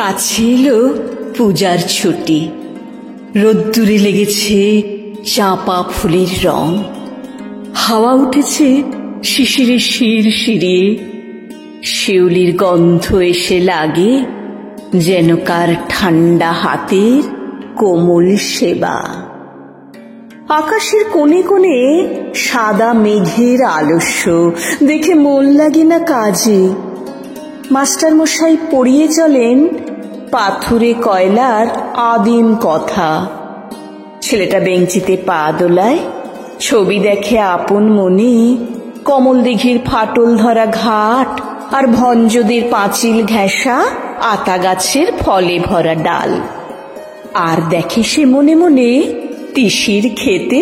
কাছে এলো পূজার ছুটি। রোদ্দুরে লেগেছে চাঁপা ফুলের রং, হাওয়া উঠেছে শিশিরে শিরশিরিয়ে, শিউলির গন্ধ এসে লাগে যেন কার ঠান্ডা হাতের কোমল সেবা। আকাশের কোণে কোণে সাদা মেঘের আলস্য দেখে মন লাগে না কাজে। মাস্টার মশাই পড়িয়ে চলেন পাথুরে কয়লার আদিম কথা। ছেলেটা বেঞ্চিতে পা দোলায়, ছবি দেখে আপন মনে কমল দিঘির ফাটল ধরা ঘাট আর ভঞ্জদের পাঁচিল ঘেঁষা আতা গাছের ফলে ভরা ডাল। আর দেখে সে মনে মনে তিসির খেতে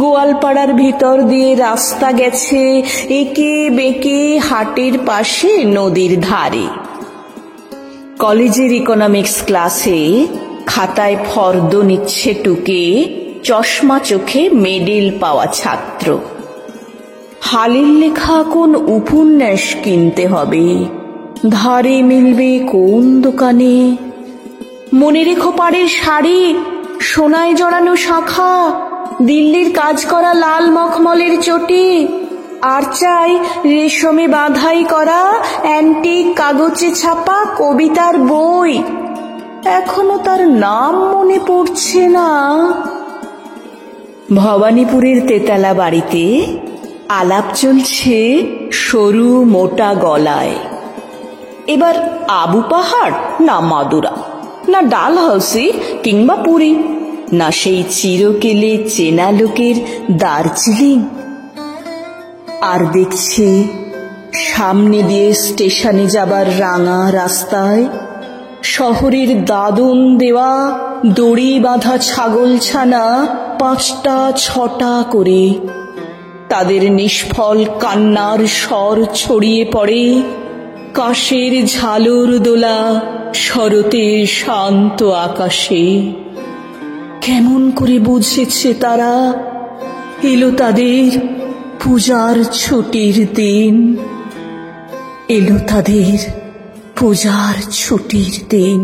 গোয়ালপাড়ার ভিতর দিয়ে রাস্তা গেছে এঁকে বেঁকে হাটের পাশে নদীর ধারে। কলেজের ইকোনমিক্স ক্লাসে খাতায় ফর্দ নিচ্ছে টুকে চশমা চোখে মেডেল পাওয়া ছাত্র। হালের লেখা কোন উপন্যাস কিনতে হবে, ধারে মিলবে কোন দোকানে। মনে রেখো পাড়ের শাড়ি, সোনায় জড়ানো শাখা, দিল্লির কাজ করা লাল মখমলের চটি, আর চাই রেশমে বাঁধাই করা অ্যান্টিক কাগজে ছাপা কবিতার বই। এখনো তার নাম মনে পড়ছে না। ভবানীপুরের তেতালা বাড়িতে আলাপ চলছে সরু মোটা গলায়। এবার আবু পাহাড় না মাদুরা, না ডালহাউসি কিংবা পুরী, না সেই চিরকেলে চেনা লোকের দার্জিলিং। আর দেখছে সামনে দিয়ে স্টেশনে যাবার রাঙা রাস্তায় শহরের দাদন দেওয়া দড়ি বাঁধা ছাগলছানা ৫টা ৬টা করে। তাদের নিষ্ফল কান্নার স্বর ছড়িয়ে পড়ে কাশের ঝালর দোলা শরতের শান্ত আকাশে। কেমন করে বুঝেছে তারা এলো তাদের পূজার ছুটির দিন, এলো তাদের পূজার ছুটির দিন।